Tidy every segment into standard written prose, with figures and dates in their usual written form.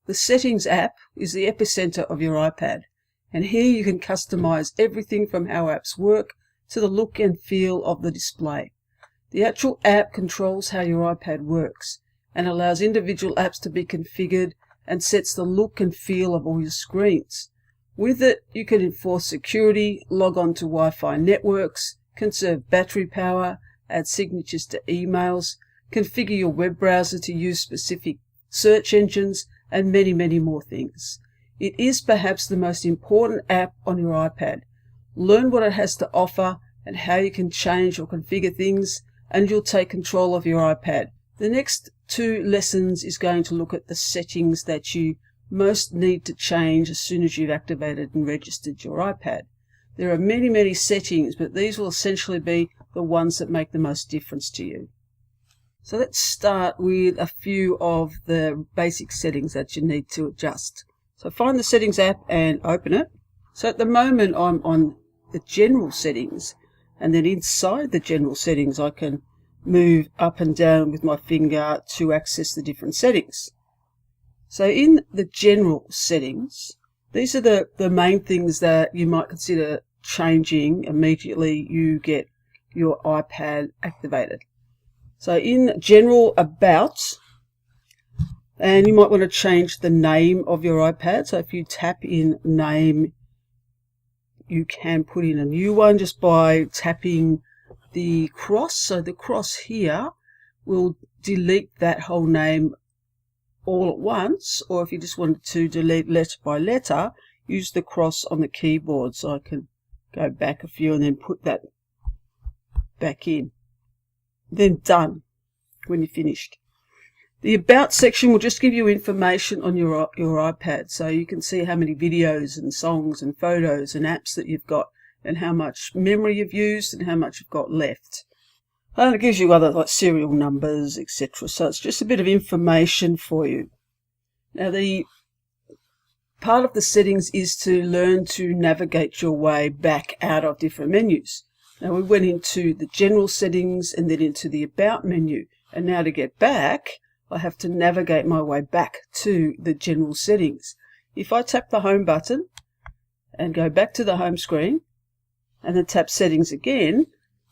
The Settings app is the epicenter of your iPad, and here you can customize everything from how apps work to the look and feel of the display. The actual app controls how your iPad works and allows individual apps to be configured and sets the look and feel of all your screens. With it, you can enforce security, log on to Wi-Fi networks, conserve battery power, add signatures to emails, configure your web browser to use specific search engines, and many, many more things. It is perhaps the most important app on your iPad. Learn what it has to offer and how you can change or configure things, and you'll take control of your iPad. The next 2 lessons is going to look at the settings that you most need to change as soon as you've activated and registered your iPad. There are many, many settings, but these will essentially be the ones that make the most difference to you. So let's start with a few of the basic settings that you need to adjust. So find the Settings app and open it. So at the moment I'm on the General Settings, and then inside the General Settings I can move up and down with my finger to access the different settings. So in the General Settings, these are the main things that you might consider changing immediately you get your iPad activated. So in General About, and you might want to change the name of your iPad. So if you tap in Name, you can put in a new one just by tapping the cross. So the cross here will delete that whole name all at once, or if you just wanted to delete letter by letter, use the cross on the keyboard. So I can go back a few and then put that back in. Then Done when you're finished. The About section will just give you information on your iPad, so you can see how many videos and songs and photos and apps that you've got, and how much memory you've used and how much you've got left. And it gives you other like serial numbers, etc. So it's just a bit of information for you. Now the part of the settings is to learn to navigate your way back out of different menus. Now we went into the General Settings and then into the About menu, and now to get back I have to navigate my way back to the General Settings. If I tap the Home button and go back to the home screen and then tap Settings again,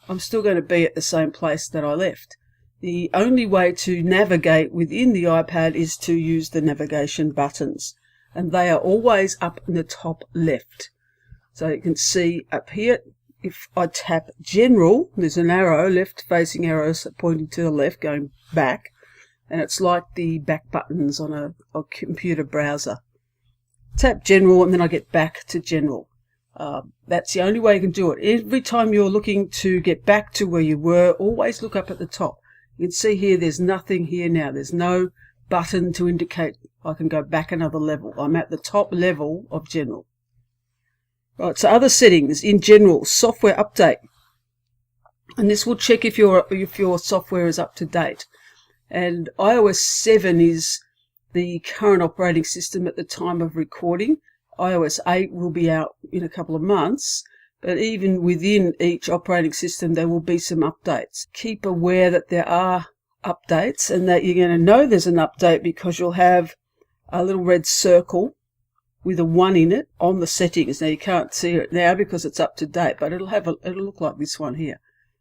I'm still going to be at the same place that I left. The only way to navigate within the iPad is to use the navigation buttons, and they are always up in the top left. So you can see up here, if I tap General, there's an arrow, left facing arrows pointing to the left going back, and it's like the back buttons on a computer browser. Tap General and then I get back to General. That's the only way you can do it. Every time you're looking to get back to where you were, always look up at the top. You can see here there's nothing here now. There's no button to indicate I can go back another level. I'm at the top level of General. Right, so other settings in General, software update. And this will check if your software is up to date. And iOS 7 is the current operating system at the time of recording. iOS 8 will be out in a couple of months, but even within each operating system there will be some updates. Keep aware that there are updates and that you're going to know there's an update because you'll have a little red circle with a 1 in it on the settings. Now you can't see it now because it's up to date, but it'll look like this one here.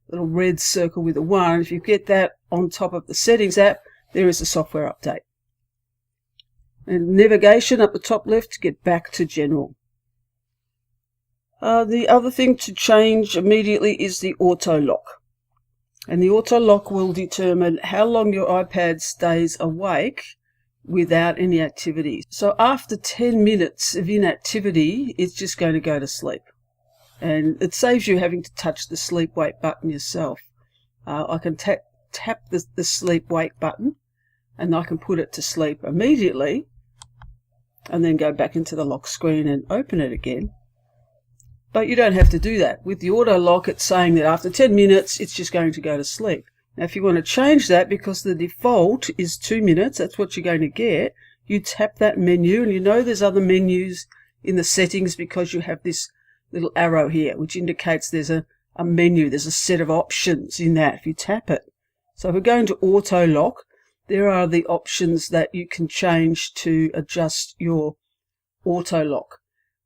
Little red circle with a 1. If you get that on top of the Settings app, there is a software update. And navigation up the top left to get back to General. The other thing to change immediately is the auto lock. And the auto lock will determine how long your iPad stays awake without any activity. So after 10 minutes of inactivity, it's just going to go to sleep. And it saves you having to touch the sleep wake button yourself. I can tap the sleep wake button and I can put it to sleep immediately and then go back into the lock screen and open it again. But you don't have to do that. With the auto lock, it's saying that after 10 minutes it's just going to go to sleep. Now if you want to change that, because the default is 2 minutes, that's what you're going to get, you tap that menu, and you know there's other menus in the settings because you have this little arrow here which indicates there's a menu, there's a set of options in that if you tap it. So if we're going to auto lock, there are the options that you can change to adjust your auto lock,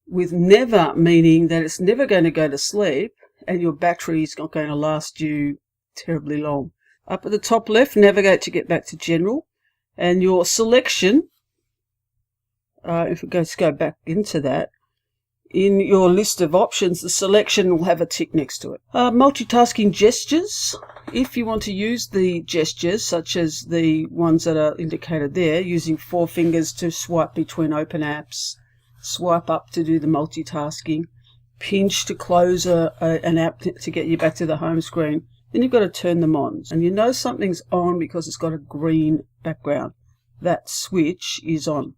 with never meaning that it's never going to go to sleep and your battery is not going to last you terribly long. Up at the top left, navigate to get back to general, and your selection, if we go back into that, in your list of options, the selection will have a tick next to it. Multitasking gestures. If you want to use the gestures, such as the ones that are indicated there, using 4 fingers to swipe between open apps, swipe up to do the multitasking, pinch to close an app to get you back to the home screen, then you've got to turn them on. And you know something's on because it's got a green background. That switch is on.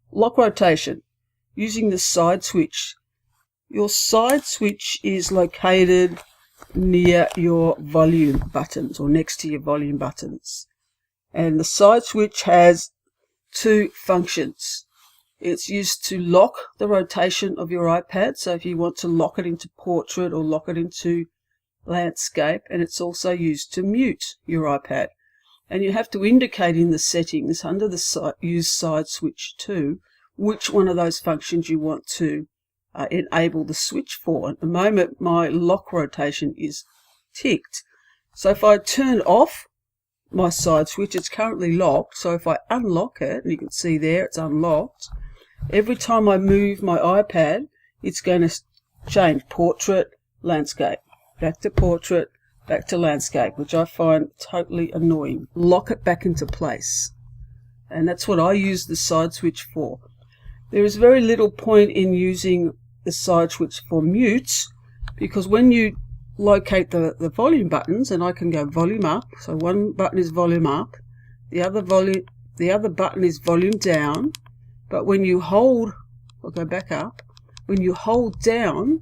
Lock rotation. Using the side switch. Your side switch is located near your volume buttons, or next to your volume buttons. And the side switch has 2 functions. It's used to lock the rotation of your iPad, so if you want to lock it into portrait or lock it into landscape, and it's also used to mute your iPad. And you have to indicate in the settings under the use side switch too, which one of those functions you want to enable the switch for. At the moment, my lock rotation is ticked. So if I turn off my side switch, it's currently locked. So if I unlock it, and you can see there it's unlocked, every time I move my iPad, it's going to change portrait, landscape, back to portrait, back to landscape, which I find totally annoying. Lock it back into place. And that's what I use the side switch for. There is very little point in using the side switch for mutes, because when you locate the volume buttons, and I can go volume up, so one button is volume up, the other button is volume down, but when you hold, I'll go back up, when you hold down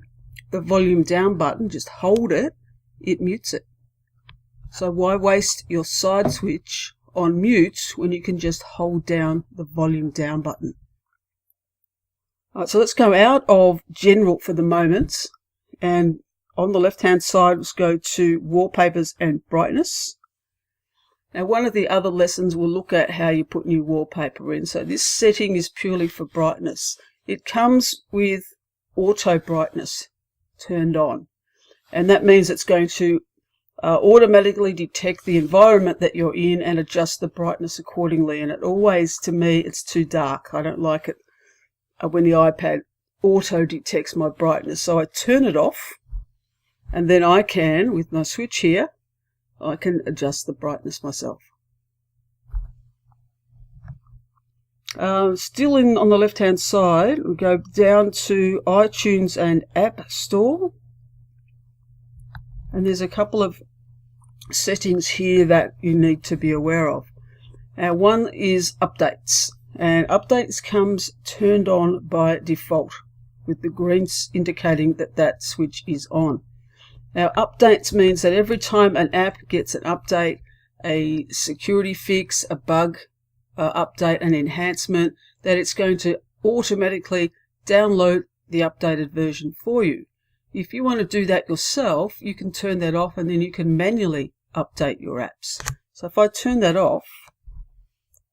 the volume down button, just hold it, it mutes it. So why waste your side switch on mute when you can just hold down the volume down button? Alright, so let's go out of general for the moment, and on the left hand side let's go to wallpapers and brightness. Now one of the other lessons we'll look at how you put new wallpaper in. So this setting is purely for brightness. It comes with auto brightness turned on, and that means it's going to automatically detect the environment that you're in and adjust the brightness accordingly. And it always, to me, it's too dark. I don't like it when the iPad auto detects my brightness. So I turn it off, and then I can, with my switch here, I can adjust the brightness myself. Still on the left hand side, we go down to iTunes and App Store, and there's a couple of settings here that you need to be aware of. One is updates, and updates comes turned on by default with the greens indicating that that switch is on. Now updates means that every time an app gets an update, a security fix, a bug update, an enhancement, that it's going to automatically download the updated version for you. If you want to do that yourself, you can turn that off, and then you can manually update your apps. So if I turn that off,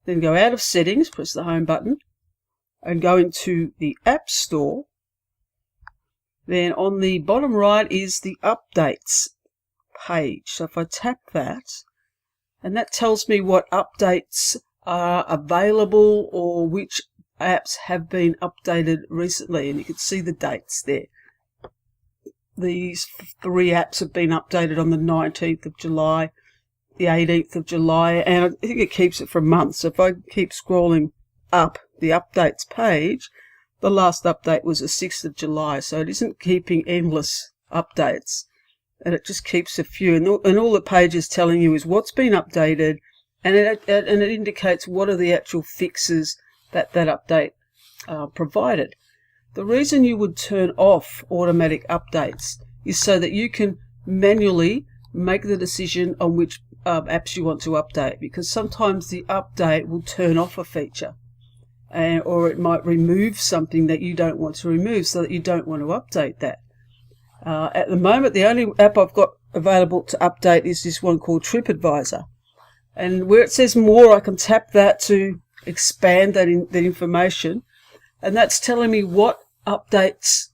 then go out of settings, press the home button, and go into the App Store, then on the bottom right is the updates page. So if I tap that, and that tells me what updates are available or which apps have been updated recently, and you can see the dates there. These 3 apps have been updated on the 19th of July, the 18th of July, and I think it keeps it for months. So if I keep scrolling up the updates page, the last update was the 6th of July, so it isn't keeping endless updates, and it just keeps a few, and all the page is telling you is what's been updated, and it indicates what are the actual fixes that update provided. The reason you would turn off automatic updates is so that you can manually make the decision on which apps you want to update, because sometimes the update will turn off a feature, or it might remove something that you don't want to remove, so that you don't want to update that. At the moment, the only app I've got available to update is this one called TripAdvisor. And where it says more, I can tap that to expand that the information, and that's telling me what updates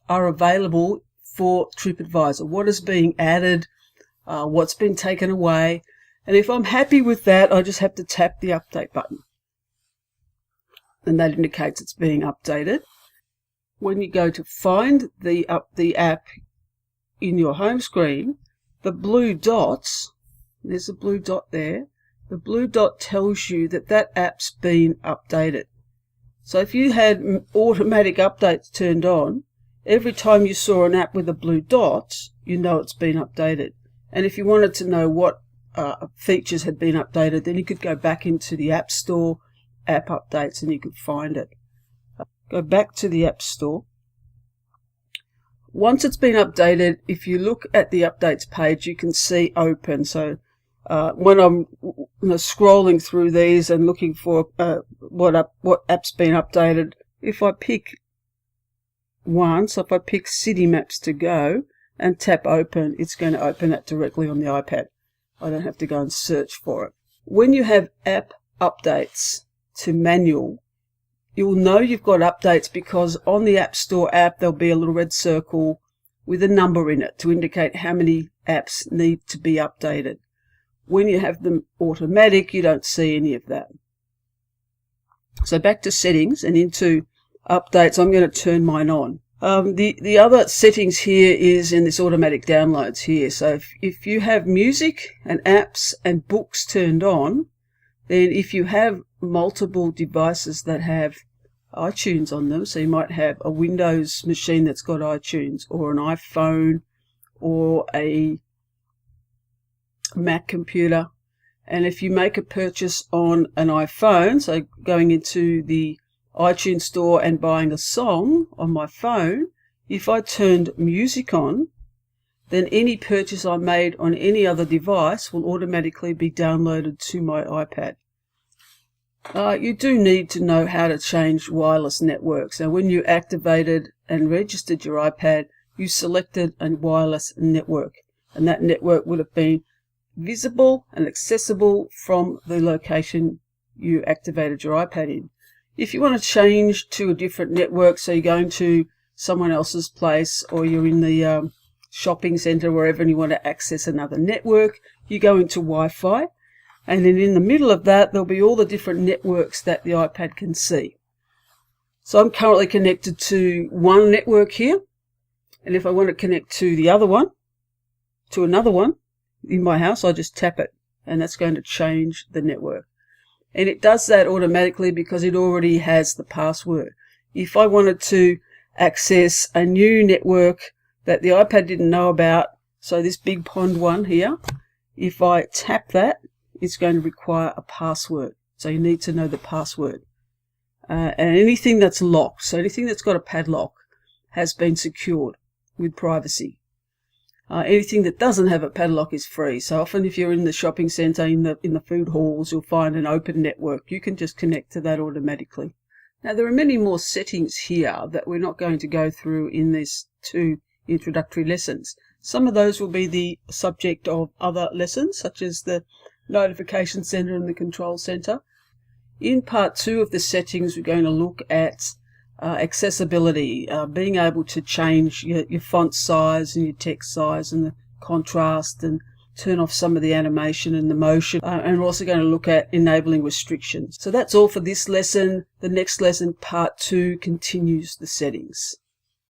are available for TripAdvisor, what is being added, what's been taken away. And if I'm happy with that, I just have to tap the update button, and that indicates it's being updated. When you go to find the app in your home screen, the blue dots, there's a blue dot there, the blue dot tells you that that app's been updated. So if you had automatic updates turned on, every time you saw an app with a blue dot, you know it's been updated. And if you wanted to know what features had been updated, then you could go back into the App Store, App Updates, and you could find it. Go back to the App Store. Once it's been updated, if you look at the updates page, you can see open. So when I'm scrolling through these and looking for what app's been updated, if I pick one, so if I pick City Maps to Go and tap open, it's going to open that directly on the iPad. I don't have to go and search for it. When you have app updates to manual, you'll know you've got updates because on the App Store app there'll be a little red circle with a number in it to indicate how many apps need to be updated. When you have them automatic, you don't see any of that. So back to settings and into updates, I'm going to turn mine on. The other settings here is in this automatic downloads here. So if you have music and apps and books turned on, then if you have multiple devices that have iTunes on them, so you might have a Windows machine that's got iTunes, or an iPhone, or a Mac computer, and if you make a purchase on an iPhone, so going into the iTunes store and buying a song on my phone, if I turned music on, then any purchase I made on any other device will automatically be downloaded to my iPad. You do need to know how to change wireless networks. Now, when you activated and registered your iPad, you selected a wireless network, and that network would have been visible and accessible from the location you activated your iPad in. If you want to change to a different network, so you're going to someone else's place, or you're in the shopping centre, wherever, and you want to access another network, you go into Wi-Fi, and then in the middle of that there'll be all the different networks that the iPad can see. So I'm currently connected to one network here, and if I want to connect to the other one, to another one in my house, I just tap it, and that's going to change the network. And it does that automatically because it already has the password. If I wanted to access a new network that the iPad didn't know about, so this Big Pond one here, if I tap that, it's going to require a password. So you need to know the password. And anything that's locked, so anything that's got a padlock, has been secured with privacy. Anything that doesn't have a padlock is free. So often if you're in the shopping centre, in the food halls, you'll find an open network. You can just connect to that automatically. Now, there are many more settings here that we're not going to go through in these 2 introductory lessons. Some of those will be the subject of other lessons, such as the notification center and the control center. In part 2 of the settings, we're going to look at accessibility, being able to change your font size and your text size and the contrast, and turn off some of the animation and the motion. And we're also going to look at enabling restrictions. So that's all for this lesson. The next lesson, part 2, continues the settings.